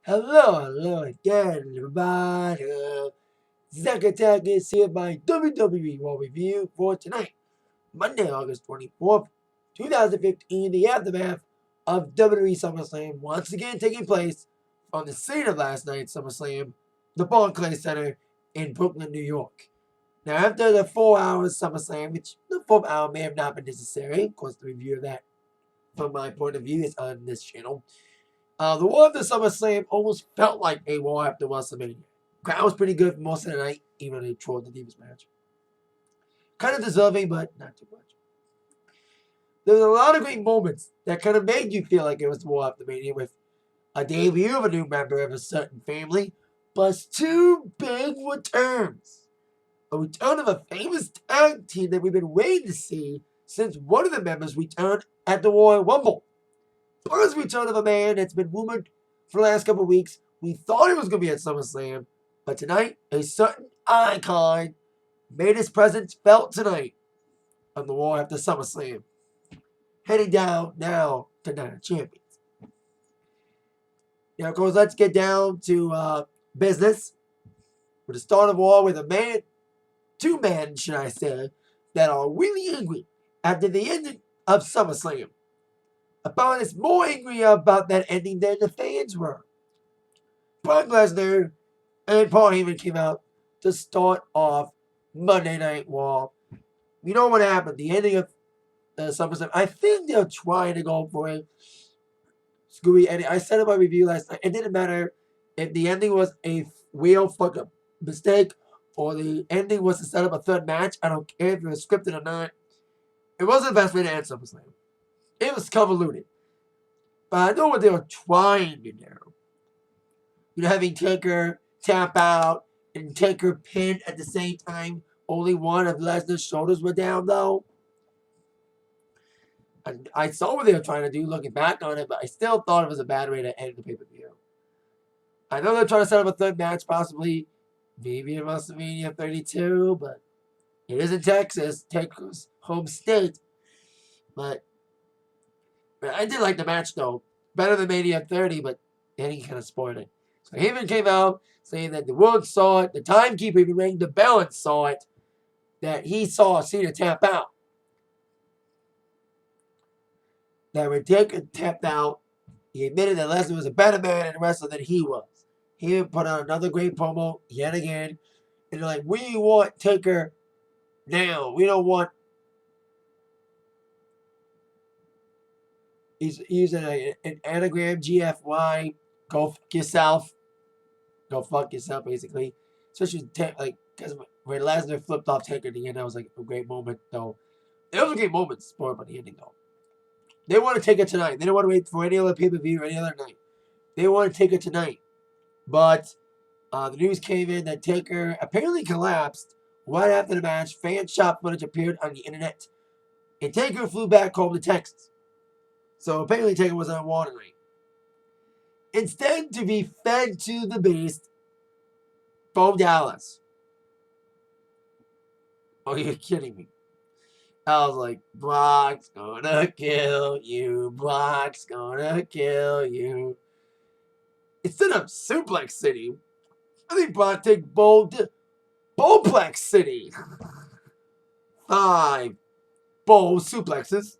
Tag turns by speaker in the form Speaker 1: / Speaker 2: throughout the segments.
Speaker 1: Hello again, everybody. Zack Attack is here by WWE Raw review for tonight, Monday, August 24th, 2015, the aftermath of WWE SummerSlam once again taking place on the scene of last night's SummerSlam, the Barclays Center in Brooklyn, New York. Now, after the 4 hours SummerSlam, which the 4th hour may have not been necessary, of course, the review of that from my point of view is on this channel. The War after SummerSlam almost felt like a War after WrestleMania. Crowd was pretty good for most of the night, even though they trolled the Divas match. Kind of deserving, but not too much. There was a lot of great moments that kind of made you feel like it was the War after Mania, with a debut of a new member of a certain family, plus two big returns. A return of a famous tag team that we've been waiting to see since one of the members returned at the Royal Rumble. Plus, return of a man that's been rumored for the last couple of weeks. We thought he was going to be at SummerSlam, but tonight, a certain icon made his presence felt tonight on the Raw after SummerSlam. Heading down now to Night of Champions. Now, of course, let's get down to business. With the start of Raw with two men, should I say, that are really angry after the ending of SummerSlam. Opponent is more angry about that ending than the fans were. Brock Lesnar and Paul Heyman came out to start off Monday Night Raw. You know what happened? The ending of SummerSlam. I think they're trying to go for a screwy ending. I said in my review last night, it didn't matter if the ending was a real fucking mistake or the ending was to set up a third match. I don't care if it was scripted or not. It wasn't the best way to end SummerSlam. It was convoluted. But I know what they were trying to do. You know, having Taker tap out and Taker pin at the same time. Only one of Lesnar's shoulders were down, though. And I saw what they were trying to do looking back on it, but I still thought it was a bad way to end the pay-per-view. I know they're trying to set up a third match, possibly, maybe in WrestleMania 32, but it is in Texas, Taker's home state. But I did like the match, though. Better than Mania 30, but then he kind of spoiled it. So Heyman came out saying that the world saw it, the timekeeper even rang the bell and saw it, that he saw Cena tap out. That when Taker tapped out, he admitted that Lesnar was a better man and wrestler than he was. He put out another great promo yet again. And they're like, we want Taker now. We don't want... He's using an anagram, GFY, go fuck yourself. Go fuck yourself, basically. Especially, because when Lesnar flipped off Taker at the end, that was like a great moment, though. It was a great moment, spoiled by the ending, though. They want to take it tonight. They don't want to wait for any other pay-per-view or any other night. They want to take it tonight. But the news came in that Taker apparently collapsed right after the match. Fan shot footage appeared on the internet. And Taker flew back home to Texas. So apparently Taker was on Raw tonight. Instead, to be fed to the beast, Bo Dallas. Oh, you're kidding me. I was like, Brock's gonna kill you. Brock's gonna kill you. Instead of Suplex City, I think Brock take Bowplex City. 5 bowl suplexes.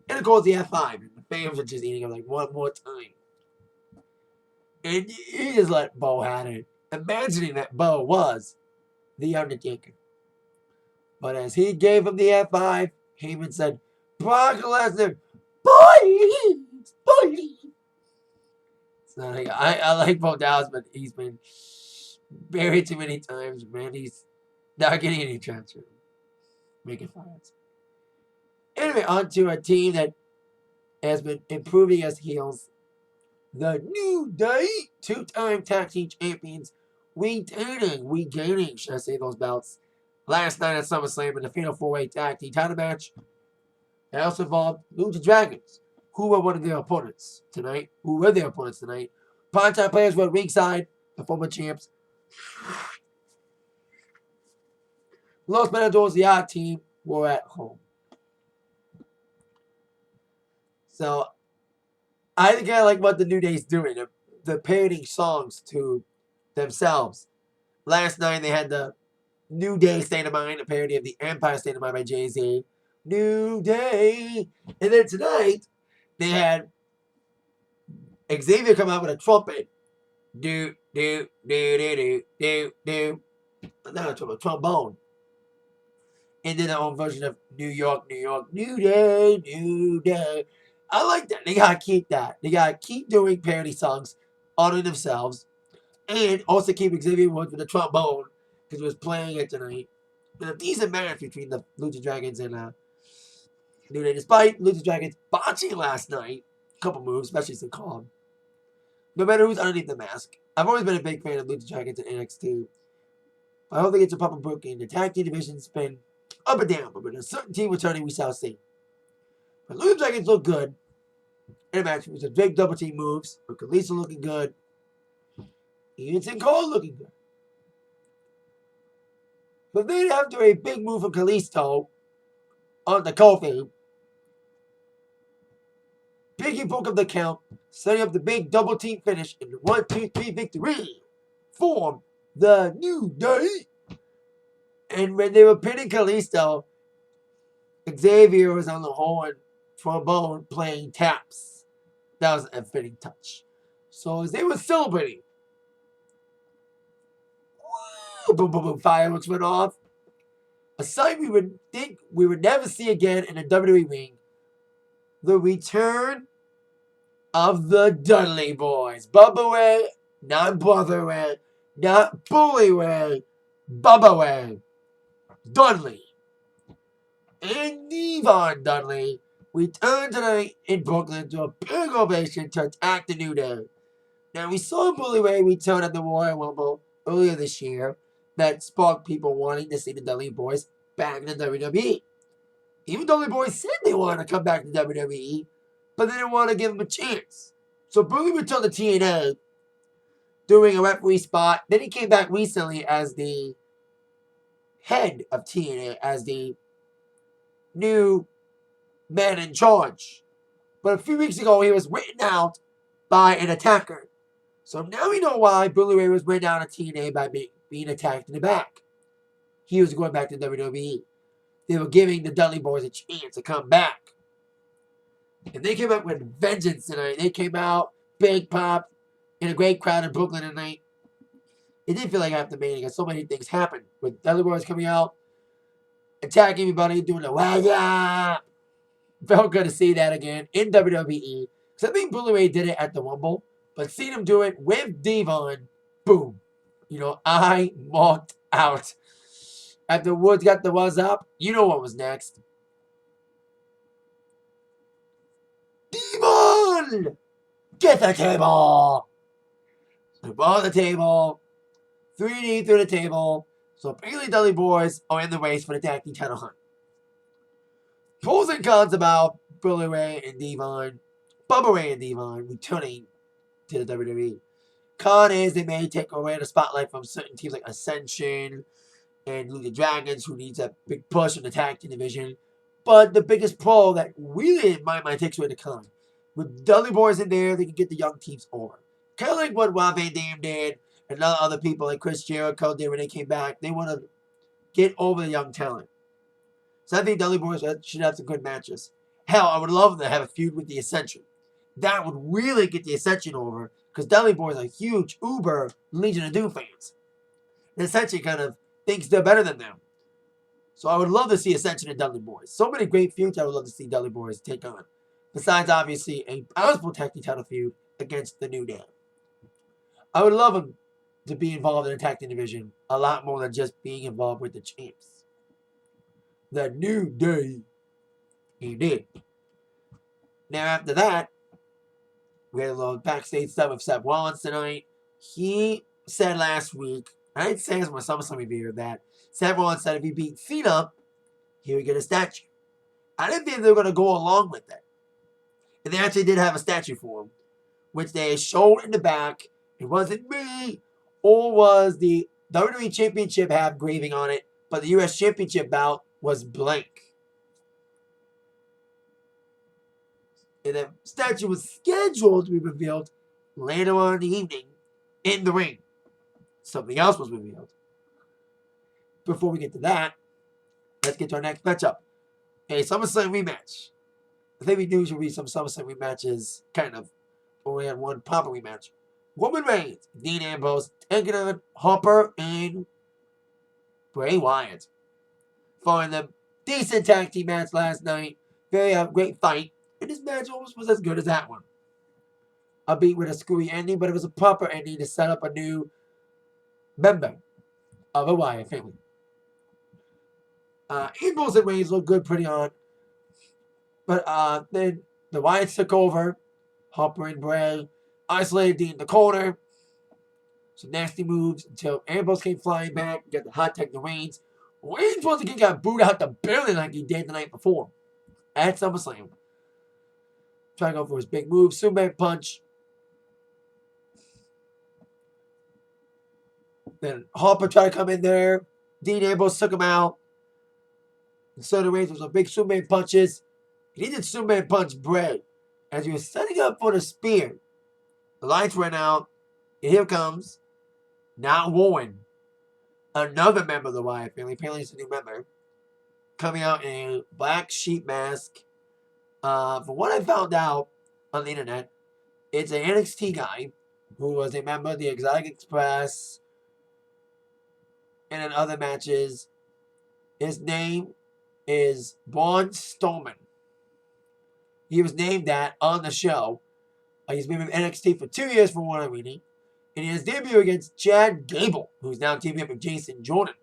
Speaker 1: And of course the F5. And the fans are just eating him like one more time. And he just let Bo have it. Imagining that Bo was the Undertaker. But as he gave him the F5, Heyman said, Brock Lesnar, please, please. So I like Bo Dallas, but he's been buried too many times, man. He's not getting any traction. Making fires. Anyway, on to a team that has been improving as heels. The New Day, 2-time tag team champions, regaining, should I say, those belts. Last night at SummerSlam in the Fatal 4-Way Tag Team title match. It also involved Lucha Dragons, who were one of their opponents tonight. Primetime players were at ringside, the former champs. Los Matadors, the odd team, were at home. So, I think I like what the New Day's doing. They're the parodying songs to themselves. Last night they had the New Day State of Mind, a parody of the Empire State of Mind by Jay-Z. New Day. And then tonight, they had Xavier come out with a trumpet. Do, do, do, do, do, do, do. Not a trumpet, trombone. And then their own version of New York, New York, New Day, New Day. I like that. They gotta keep that. They gotta keep doing parody songs honoring themselves. And also keep Xavier Woods with the trombone, because he was playing it tonight. And a decent match between the Lucha Dragons and New Day. Despite Lucha Dragons botching last night, a couple moves, especially some calm. No matter who's underneath the mask. I've always been a big fan of Lucha Dragons and NXT. I hope they get some proper booking. The tag team division's been up and down, but with a certain team returning, we shall see. But Lucha Dragons look good in a match with some big double team moves. With Kalisto looking good. Even Sin Cole looking good. But then after a big move from Kalisto on the Kofi, Biggie broke up the count, setting up the big double team finish in the 1-2-3 victory for the New Day. And when they were pinning Kalisto, Xavier was on the horn, trombone, playing taps. That was a fitting touch. So as they were celebrating, boom, boom, boom, fireworks went off. A sight we would think we would never see again in a WWE ring. The return of the Dudley boys. Bubba Way, not Brother Way, not Bully Way, Bubba Way. Dudley and Devon Dudley returned tonight in Brooklyn to a big ovation to attack the New Day. Now, we saw Bully Ray return at the Royal Rumble earlier this year that sparked people wanting to see the Dudley Boys back in the WWE. Even Dudley Boys said they wanted to come back to WWE, but they didn't want to give them a chance. So Bully returned to TNA, doing a referee spot. Then he came back recently as the head of TNA, as the new man in charge. But a few weeks ago, he was written out by an attacker. So now we know why Bully Ray was written out of TNA by being attacked in the back. He was going back to WWE. They were giving the Dudley Boys a chance to come back. And they came out with vengeance tonight. They came out, big pop, in a great crowd in Brooklyn tonight. It didn't feel like after Mania because so many things happened. With Dudley Boys coming out, attacking everybody, doing the wah. Felt good to see that again in WWE. Because I think Bully Ray did it at the Rumble. But seeing him do it with Devon, boom. You know, I walked out. After Woods got the was up, you know what was next. Devon! Get the table! So ball the table. 3D through the table. So apparently Dudley Boys are in the race for the tag team title hunt. Pros and cons about Bully Ray and Devon. Bubba Ray and Devon returning to the WWE. Con is they may take away the spotlight from certain teams like Ascension and Lucha Dragons, who needs a big push in the tag team division. But the biggest pro that really, in my mind, takes away the con. With Dudley Boys in there, they can get the young teams over. Kind of like what Rob Van Dam did, and other people like Chris Jericho did when they came back. They want to get over the young talent. So I think Dudley Boys should have some good matches. Hell, I would love to have a feud with the Ascension. That would really get the Ascension over, because Dudley Boys are huge uber Legion of Doom fans. The Ascension kind of thinks they're better than them. So I would love to see Ascension and Dudley Boys. So many great feuds I would love to see Dudley Boys take on. Besides, obviously, a possible tag team title feud against the New Day. I would love them to be involved in the tag team division a lot more than just being involved with the champs. The New Day. He did. Now, after that, we had a little backstage stuff with Seth Rollins tonight. He said last week, I didn't say this in my SummerSlam review, that Seth Rollins said if he beat Cena, he would get a statue. I didn't think they were going to go along with that. And they actually did have a statue for him, which they showed in the back. It wasn't me, or was the WWE Championship have engraving on it, but the US Championship bout was blank. And the statue was scheduled to be revealed later on in the evening in the ring. Something else was revealed. Before we get to that, let's get to our next matchup. A SummerSlam rematch. I think we knew there would be some SummerSlam rematches, kind of. But we had one proper rematch. Roman Reigns, Dean Ambrose, taking on Harper and Bray Wyatt. Following the decent tag team match last night. Very great fight. And this match almost was as good as that one. A beat with a screwy ending, but it was a proper ending to set up a new member of the Wyatt family. Ambrose and Reigns looked good pretty on. But then the Wyatts took over. Harper and Bray isolated Dean in the corner. Some nasty moves until Ambrose came flying back. Got the hot tag to Reigns. Reigns once again got booed out the building like he did the night before at SummerSlam. Trying to go for his big move. Superman punch. Then Harper tried to come in there. Dean Ambrose took him out. And so the Reigns was some big Superman punches. He did Superman punch Bray as he was setting up for the spear. The lights ran out. And here comes, not Warren, another member of the Wyatt family. Apparently he's a new member. Coming out in a black sheep mask. From what I found out on the internet, it's an NXT guy who was a member of the Exotic Express and in other matches. His name is Braun Strowman. He was named that on the show. He's been with NXT for 2 years from what I'm reading. And he has debuted against Chad Gable, who's now teaming up with Jason Jordan.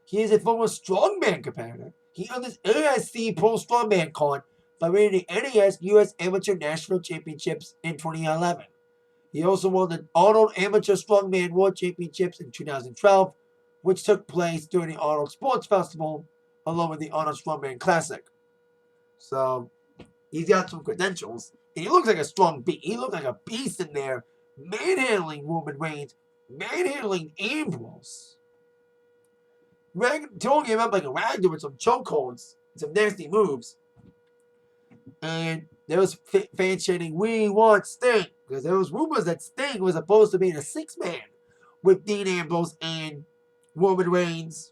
Speaker 1: He is a former strongman competitor. He earned his ASC Pro Strongman card by winning the NAS U.S. Amateur National Championships in 2011. He also won the Arnold Amateur Strongman World Championships in 2012, which took place during the Arnold Sports Festival, along with the Arnold Strongman Classic. So, he's got some credentials. And he looks like a strong beast. He looked like a beast in there, manhandling Roman Reigns, manhandling Ambrose. Throwing him up like a rag with some chokeholds, some nasty moves. And there was fans chanting, "We want Sting." Because there was rumors that Sting was supposed to be in a six-man with Dean Ambrose and Roman Reigns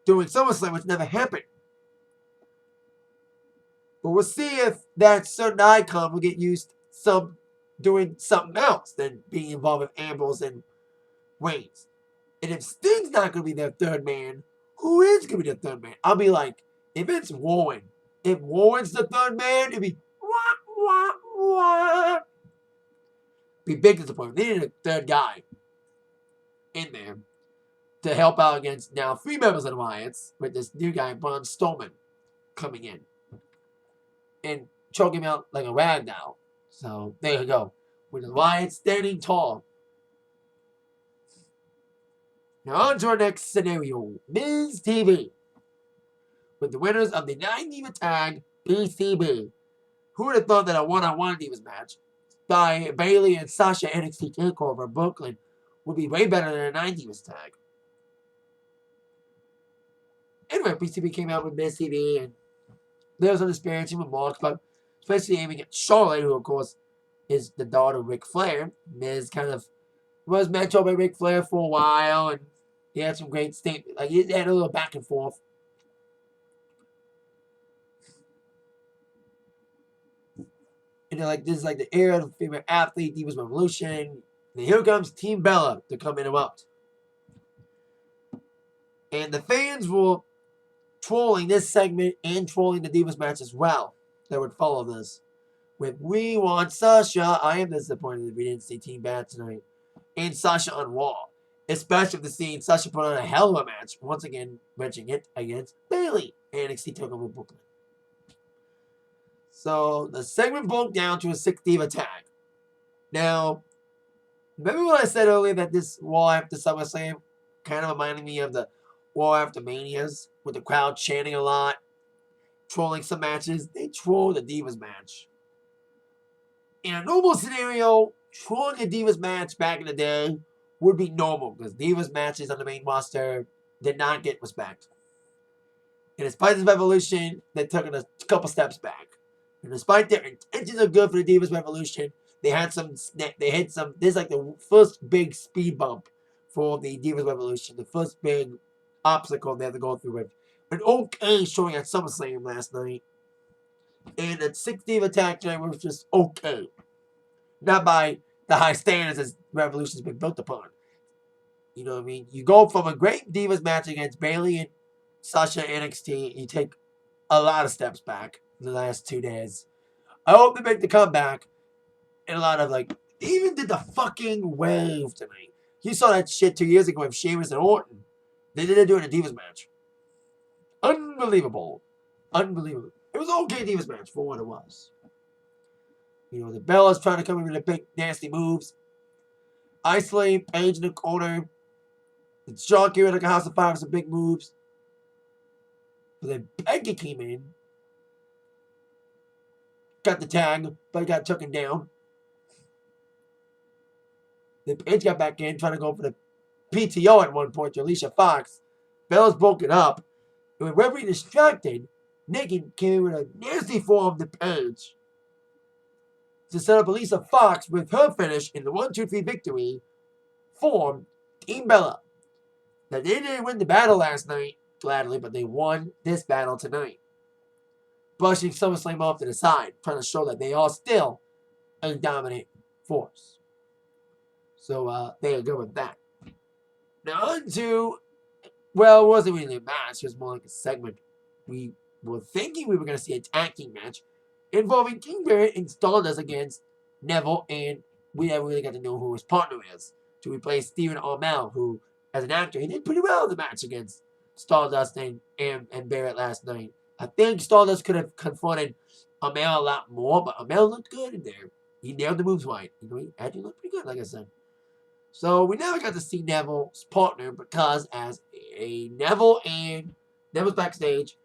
Speaker 1: doing SummerSlam, which never happened. But we'll see if that certain icon will get used doing something else than being involved with Ambrose and Reigns. And if Sting's not going to be their third man, who is going to be their third man? I'll be like, if it's Warren, if Warren's the third man, it'd be wah, wah, wah. Be big disappointment. They needed a third guy in there to help out against now 3 members of the Wyatts with this new guy, Braun Strowman, coming in and choking him out like a rag now. So there you go. With the Wyatts standing tall. Now on to our next scenario. Miz TV. With the winners of the 9 Diva Tag BCB. Who would have thought that a one-on-one Divas match by Bayley and Sasha NXT TakeOver Brooklyn would be way better than a 9 Divas Tag? Anyway, BCB came out with Miz TV and there was some disparaging remarks, but especially aiming at Charlotte, who of course is the daughter of Ric Flair. Miz kind of was mentored by Ric Flair for a while, and he had some great statements. Like, he had a little back and forth. And they're like, this is like the era of the favorite athlete, Divas Revolution. And here comes Team Bella to come interrupt. And the fans were trolling this segment and trolling the Divas match as well that would follow this. With "We Want Sasha." I am disappointed that we didn't see Team Bella tonight. And Sasha on Raw. Especially after seeing Sasha put on a hell of a match. Once again, mentioning it against Bayley. NXT TakeOver Brooklyn. So, the segment broke down to a 6 Diva tag. Now, remember what I said earlier that this Raw after SummerSlam kind of reminded me of the Raw after Manias, with the crowd chanting a lot, trolling some matches? They trolled the Divas match. In a normal scenario, trolling a Divas match back in the day would be normal, because Divas matches on the main roster did not get respect. And despite this revolution, they took it a couple steps back. And despite their intentions are good for the Divas Revolution, They hit some. This is like the first big speed bump for the Divas Revolution. The first big obstacle they have to go through with. An okay showing at SummerSlam last night. And a 6 Diva tag team was just okay. Not by the high standards as Revolution's been built upon. You know what I mean? You go from a great Divas match against Bayley and Sasha NXT, and you take a lot of steps back in the last 2 days. I hope they make the comeback. And a lot of, like, they even did the fucking wave tonight. You saw that shit 2 years ago with Sheamus and Orton. They didn't do it in a Divas match. Unbelievable. Unbelievable. It was an okay Divas match for what it was. You know, the Bella's trying to come in with the big nasty moves. Isolate Paige in the corner. It's Shawn Kerr like a House of Fire with some big moves. But then Becky came in. Got the tag, but got taken down. Then Paige got back in, trying to go for the PTO at one point to Alicia Fox. Bella's broken up. And when referee distracted, Nikki came in with a nasty form to Paige to set up Alicia Fox with her finish in the 1-2-3 victory for Team Bella. Now, they didn't win the battle last night, gladly, but they won this battle tonight. Brushing SummerSlam off to the side, trying to show that they are still a dominant force. So, they are good with that. Now, on to, well, it wasn't really a match, it was more like a segment. We were thinking we were going to see a tag team match involving King Barrett and Stardust against Neville, and we never really got to know who his partner is to replace Stephen Amell, who, as an actor, he did pretty well in the match against Stardust and Barrett last night. I think Stardust could have confronted Amell a lot more, but Amell looked good in there. He nailed the moves right. You know, he actually looked pretty good, like I said. So we never got to see Neville's partner because as Neville's backstage,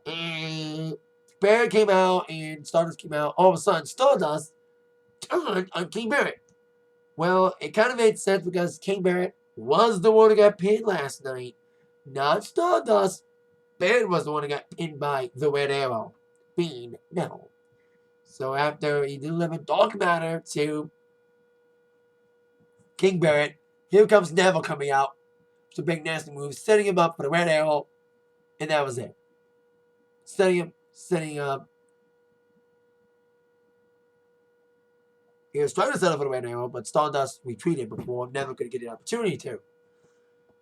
Speaker 1: and Barrett came out and Stardust came out. All of a sudden, Stardust turned on King Barrett. Well, it kind of made sense because King Barrett was the one who got pinned last night, not Stardust. Barrett was the one who got pinned by the Red Arrow, being Neville. So after he delivered Dark Matter to King Barrett, here comes Neville coming out. Some big nasty moves, setting him up for the Red Arrow, and that was it. Setting up. He was trying to set up for the Red Arrow, but Stardust retreated before Neville could get the opportunity to.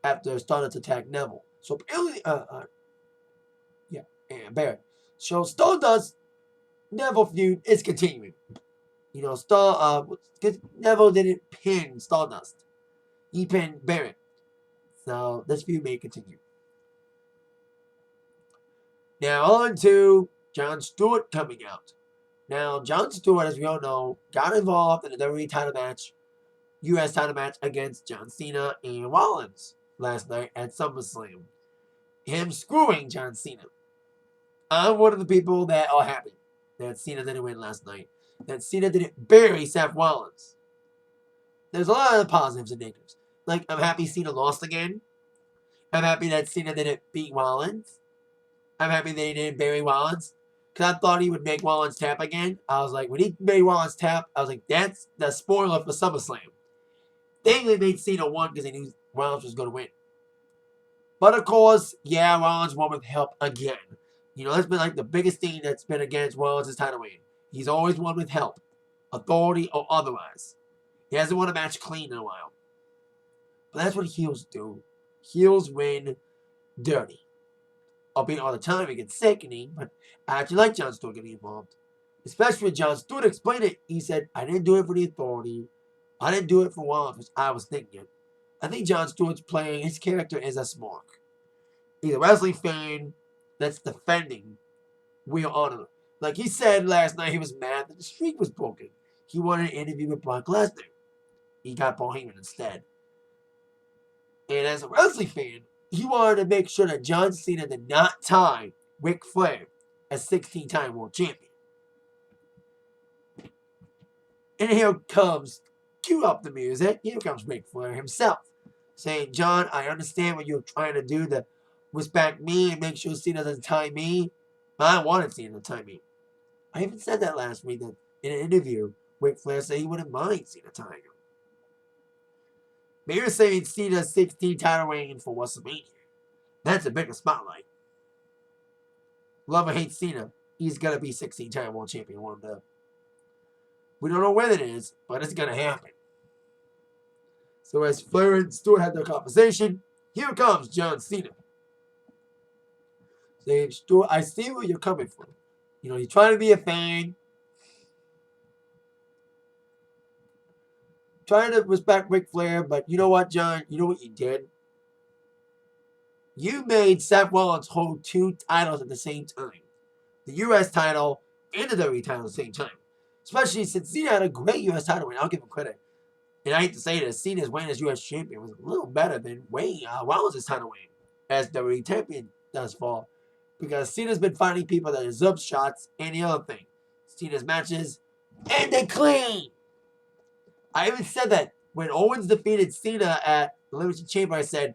Speaker 1: After Stardust attacked Neville. So apparently, Barrett. So Stardust Neville feud is continuing. You know, Neville didn't pin Stardust. He pinned Barrett. So this feud may continue. Now on to Jon Stewart coming out. Now, Jon Stewart, as we all know, got involved in a WWE title match, U.S. title match against John Cena and Rollins last night at SummerSlam. Him screwing John Cena. I'm one of the people that are happy that Cena didn't win last night. That Cena didn't bury Seth Rollins. There's a lot of positives and negatives. Like, I'm happy Cena lost again. I'm happy that Cena didn't beat Rollins. I'm happy that he didn't bury Rollins. Because I thought he would make Rollins tap again. I was like, when he made Rollins tap, I was like, that's the spoiler for SummerSlam. They made Cena win because they knew Rollins was going to win. But of course, yeah, Rollins won with help again. You know, that's been like the biggest thing that's been against Rollins' title reign. He's always won with help, authority or otherwise. He hasn't won a match clean in a while. But that's what heels do. Heels win dirty. Albeit all the time, it gets sickening, but I actually like Jon Stewart getting involved. Especially when Jon Stewart explained it. He said, I didn't do it for the authority. I didn't do it for Rollins, which I was thinking. I think Jon Stewart's playing his character as a smark. He's a wrestling fan that's defending real honor. Like he said last night, he was mad that the streak was broken. He wanted an interview with Brock Lesnar. He got Paul Heyman instead. And as a wrestling fan, he wanted to make sure that John Cena did not tie Ric Flair as 16-time world champion. And here comes, cue up the music, here comes Ric Flair himself, saying, John, I understand what you're trying to do to respect me and make sure Cena doesn't tie me. But I wanted Cena to tie me. I even said that last week in an interview Ric Flair said he wouldn't mind Cena tying him. But you're saying Cena's 16 title reign for WrestleMania. That's a bigger spotlight. Love or hate Cena, he's going to be 16 time world champion one day. We don't know when it is, but it's going to happen. So as Flair and Stewart had their conversation, here comes John Cena. Saying, Stewart, I see where you're coming from. You know, you're trying to be a fan. Trying to respect Ric Flair, but you know what, John? You know what you did? You made Seth Rollins hold 2 titles at the same time. The U.S. title and the WWE title at the same time. Especially since Cena had a great U.S. title win. I'll give him credit. And I hate to say this, Cena's win as U.S. champion was a little better than Rollins' title win as WWE champion thus far. Because Cena's been fighting people that deserve shots and the other thing. Cena's matches ended clean. I even said that when Owens defeated Cena at Elimination Chamber, I said,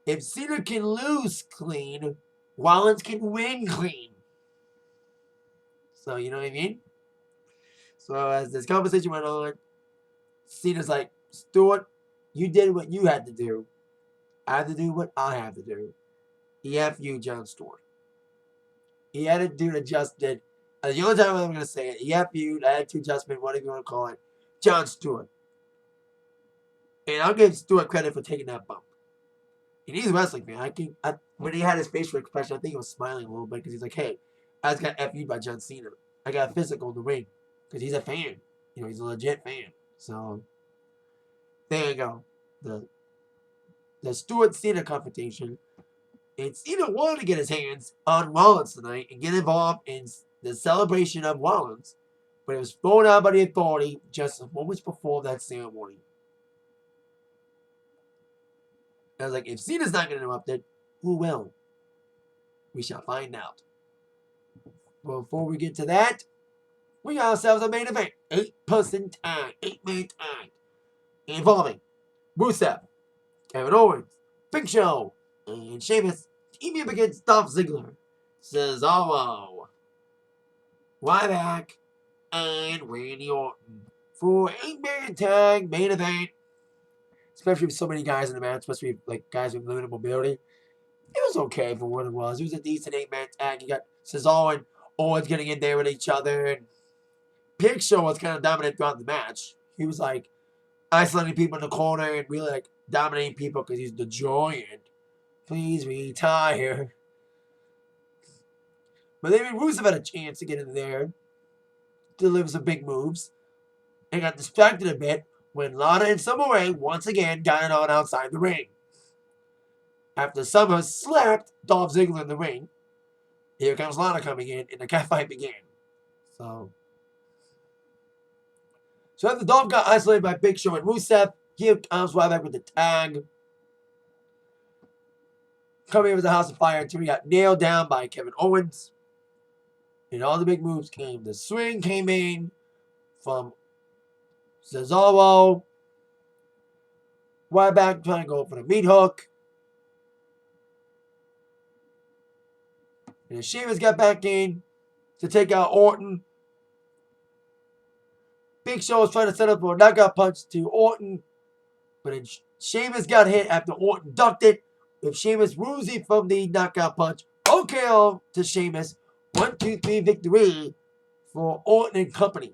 Speaker 1: if Cena can lose clean, Rollins can win clean. So, you know what I mean? So, as this conversation went on, Cena's like, Stewart, you did what you had to do. I had to do what I have to do. EF you, John Stewart. He had to do an adjustment. The only time I'm going to say it, EF you, attitude adjustment, whatever you want to call it, John Stewart. And I'll give Stewart credit for taking that bump. And he's a wrestling fan. When he had his facial expression, I think he was smiling a little bit because he's like, hey, I just got FU'd by John Cena. I got physical in the ring because he's a fan. You know, he's a legit fan. So, there you go. The Stewart-Cena confrontation. And Cena wanted to get his hands on Rollins tonight and get involved in the celebration of Rollins. But it was thrown out by the Authority just moments before that ceremony. I was like, if Cena's not going to interrupt it, who will? We shall find out. Before we get to that, we got ourselves a main event. 8-person tag, 8-man tag. Involving Rusev, Kevin Owens, Big Show, and Sheamus teaming up against Dolph Ziggler, Cesaro, Wyatt, and Randy Orton for 8-man tag main event. Especially with so many guys in the match, especially like guys with limited mobility. It was okay for what it was. It was a decent 8-man tag. You got Cesaro and Owens getting in there with each other. And Big Show was kind of dominant throughout the match. He was like isolating people in the corner and really like dominating people because he's the giant. Please retire. But then Rusev had a chance to get in there, deliver some big moves, and got distracted a bit when Lana and Summer Rae once again got it on outside the ring. After Summer slapped Dolph Ziggler in the ring, here comes Lana coming in, and the catfight began. So after Dolph got isolated by Big Show and Rusev, here comes Wyatt with the tag. Coming in with the House of Fire until he got nailed down by Kevin Owens. And all the big moves came. The swing came in from Cesaro. Wyatt trying to go for the meat hook. And Sheamus got back in to take out Orton. Big Show was trying to set up for a knockout punch to Orton. But then Sheamus got hit after Orton ducked it. With Sheamus woozy from the knockout punch. OKO to Sheamus. 1-2-3 victory for Orton and company.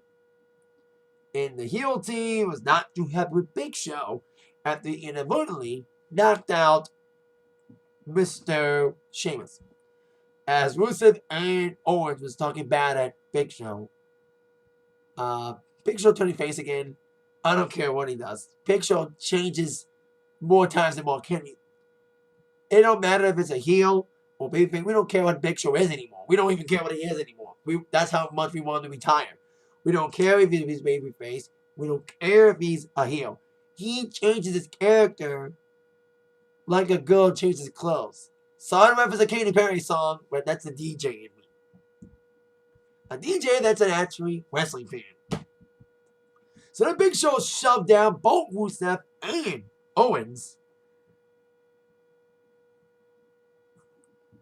Speaker 1: And the heel team was not too happy with Big Show after he inadvertently knocked out Mr. Sheamus. As Rusev and Owens was talking bad at Big Show. Big Show turning face again. I don't care what he does. Big Show changes more times than more can he. It don't matter if it's a heel or babyface. We don't care what Big Show is anymore. We don't even care what he is anymore. That's how much we want him to retire. We don't care if he's babyface. We don't care if he's a heel. He changes his character like a girl changes clothes. Sorry to reference a Katy Perry song, but that's a DJ in me. A DJ that's an actually wrestling fan. So the Big Show shoved down both Rusev and Owens.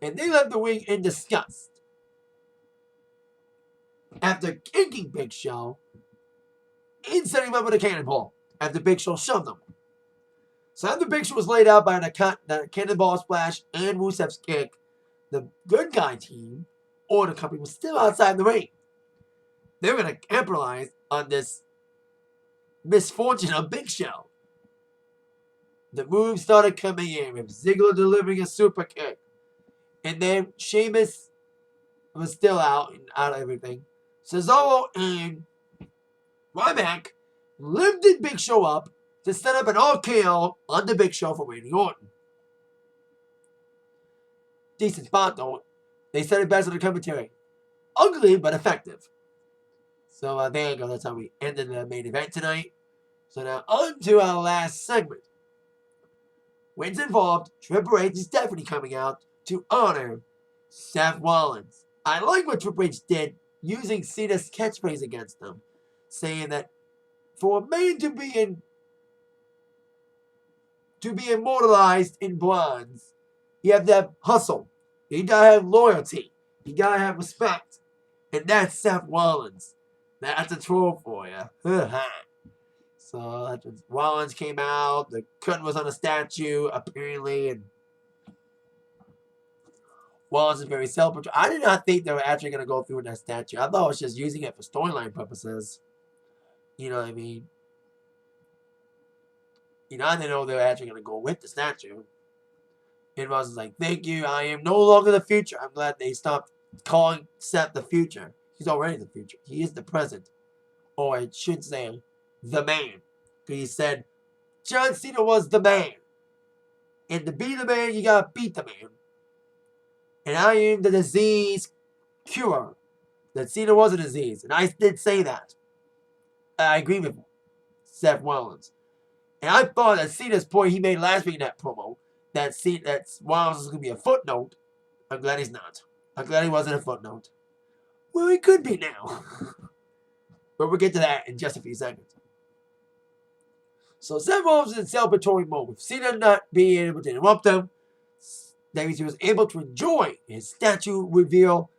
Speaker 1: And they left the ring in disgust. After kicking Big Show, and setting him up with a cannonball after Big Show shoved him. So after Big Show was laid out by the cannonball splash and Rusev's kick, the good guy team, or the company, was still outside the ring. They were going to capitalize on this misfortune of Big Show. The moves started coming in with Ziggler delivering a super kick. And then Sheamus was still out of everything. Cesaro and Ryback lifted Big Show up to set up an RKO on the Big Show for Randy Orton. Decent spot though. They said it best on the commentary. Ugly but effective. So there you go. That's how we ended the main event tonight. So now on to our last segment. Wins involved Triple H and Stephanie coming out to honor Seth Rollins. I like what Triple H did using Cena's catchphrase against them, saying that for a man to be immortalized in bronze, you have to have hustle. You gotta have loyalty. You gotta have respect. And that's Seth Rollins. That's a troll for you. So that's when Rollins came out. The curtain was on a statue, apparently, and Rollins is very self-controlled. I did not think they were actually going to go through with that statue. I thought it was just using it for storyline purposes. You know what I mean? I didn't know they were actually going to go with the statue. And Rollins was like, thank you. I am no longer the future. I'm glad they stopped calling Seth the future. He's already the future. He is the present. Or I should say, the man. Because he said, John Cena was the man. And to be the man, you got to beat the man. And I am the disease cure. That Cena was a disease. And I did say that. I agree with Seth Rollins. And I thought that Cena's point he made last week in that promo, that Rollins was going to be a footnote. I'm glad he's not. I'm glad he wasn't a footnote. Well, he could be now. But we'll get to that in just a few seconds. So Seth Rollins is in celebratory mode with Cena not being able to interrupt him. He was able to enjoy his statue reveal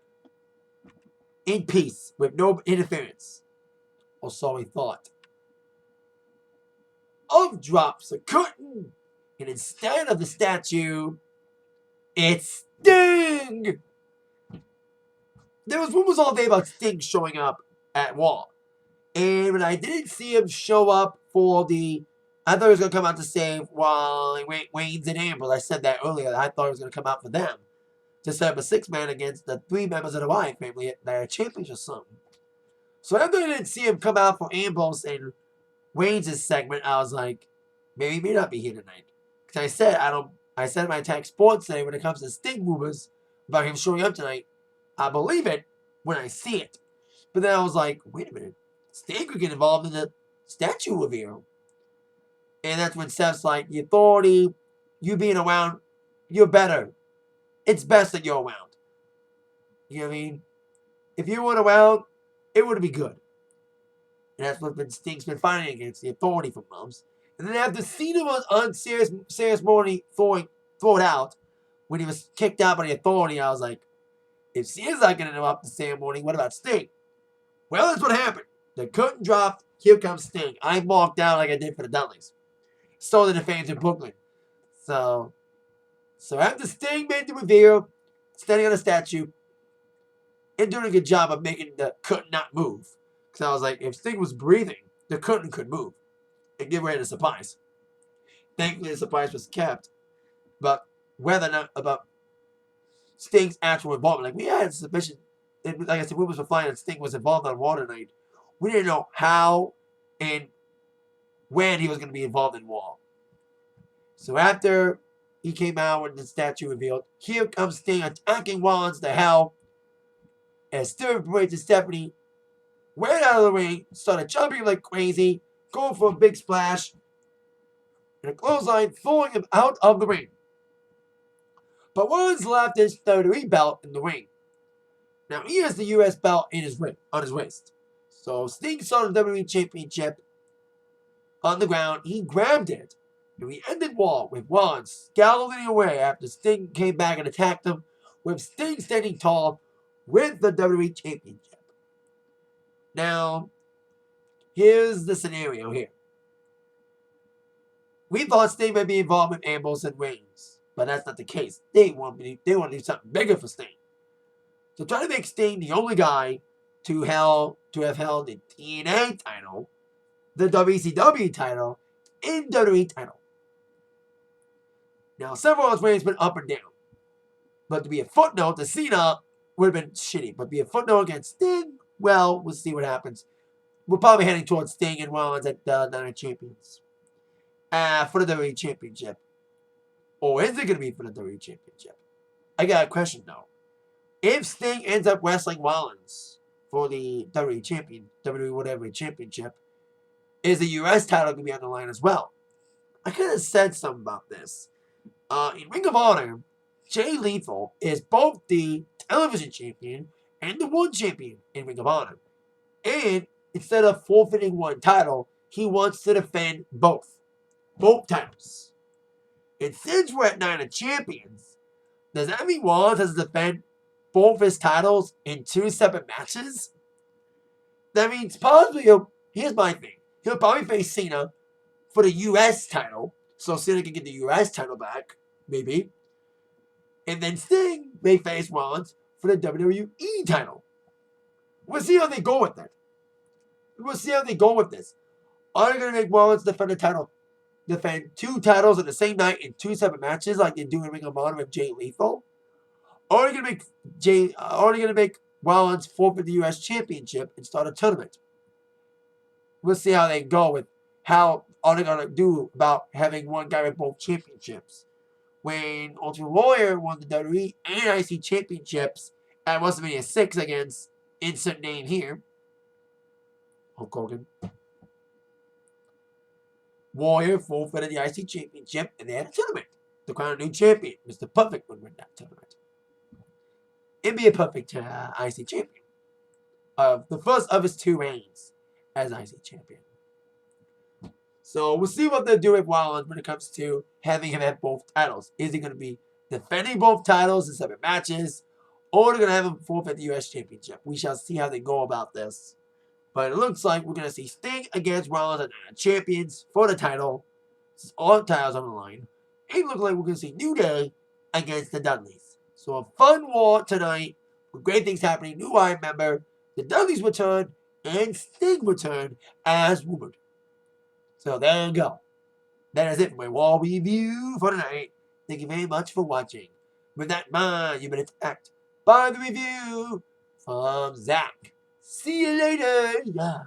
Speaker 1: in peace with no interference. Or so he thought. Up drops a curtain, and instead of the statue, it's Sting! There was rumors all day about Sting showing up at Raw. And when I didn't see him show up for I thought he was going to come out to save Wayne's and Ambrose. I said that earlier. I thought he was going to come out for them. To set up a 6-man against the 3 members of the Wyatt family that are champions or something. So after I didn't see him come out for Ambrose and Wayne's segment, I was like, maybe he may not be here tonight. Because I said in my Attack Sports today, when it comes to Sting rumors about him showing up tonight, I believe it when I see it. But then I was like, wait a minute. Sting could get involved in the statue reveal. And that's when Seth's like, the authority, you being around, you're better. It's best that you're around. You know what I mean? If you weren't around, it would be good. And that's what Sting's been fighting against, the authority from Mums. And then after Cena was on ceremony thrown out, when he was kicked out by the authority, I was like, if Cena's not going to interrupt the ceremony, what about Sting? Well, that's what happened. The curtain dropped. Here comes Sting. I marked down like I did for the Dudleys. So did the fans in Brooklyn. So after Sting made the reveal, standing on the statue, and doing a good job of making the curtain not move. Because I was like, if Sting was breathing, the curtain could move and give away the surprise. Thankfully, the surprise was kept. But whether or not about Sting's actual involvement, like we had suspicion, like I said, rumors were flying that Sting was involved on Raw tonight. We didn't know how and when he was going to be involved in Raw. So after he came out with the statue revealed, here comes Sting attacking Rollins to hell. As Stephanie Parade and Stephanie ran out of the ring, started jumping like crazy, going for a big splash, and a clothesline throwing him out of the ring. But Rollins left his WWE belt in the ring. Now he has the US belt on his wrist. So Sting saw the WWE Championship on the ground. He grabbed it. And we ended Raw with Rollins scowling away after Sting came back and attacked him, with Sting standing tall with the WWE Championship. Now, here's the scenario here. We thought Sting might be involved with Ambrose and Reigns, but that's not the case. They want to do something bigger for Sting. So try to make Sting the only guy to have held the TNA title, the WCW title, and WWE title. Now, several of Reigns been up and down. But to be a footnote to Cena would have been shitty. But to be a footnote against Sting, well, we'll see what happens. We're probably heading towards Sting and Rollins at Night of Champions. For the WWE Championship. Or is it going to be for the WWE Championship? I got a question, though. If Sting ends up wrestling Rollins for the WWE whatever Championship, is the U.S. title going to be on the line as well? I could have said something about this. In Ring of Honor, Jay Lethal is both the television champion and the World Champion in Ring of Honor. And instead of forfeiting one title, he wants to defend both titles. And since we're at Night of Champions, does that mean Rollins has to defend both his titles in 2 separate matches? That means possibly here's my thing. He'll probably face Cena for the U.S. title, so Cena can get the U.S. title back, maybe. And then Sting may face Rollins for the WWE title. We'll see how they go with that. We'll see how they go with this. Are they going to make Rollins defend 2 titles in the same night in 2 separate matches like they do in Ring of Honor with Jay Lethal? Or are they going to make Rollins forfeit the U.S. Championship and start a tournament? We'll see how they go with how are they going to do about having one guy with both championships. When Ultimate Warrior won the WWE and IC championships at WrestleMania 6 against insert name here, Hulk Hogan. Warrior forfeited the IC championship and they had a tournament. To crown a new champion, Mr. Perfect would win that tournament. It'd be a perfect IC champion. The first of his 2 reigns as IC champion. So we'll see what they'll do with Rollins when it comes to having him have both titles. Is he going to be defending both titles in separate matches, or they're going to have him forfeit the U.S. Championship? We shall see how they go about this. But it looks like we're going to see Sting against Rollins at Night of Champions for the title. All titles on the line. And it looks like we're going to see New Day against the Dudleys. So a fun war tonight with great things happening. New Wyatt member, the Dudleys return, and Sting return as rumored. So there you go. That is it for my Raw review for tonight. Thank you very much for watching. With that in mind, you've been attacked by the review from Zach. See you later. Yeah.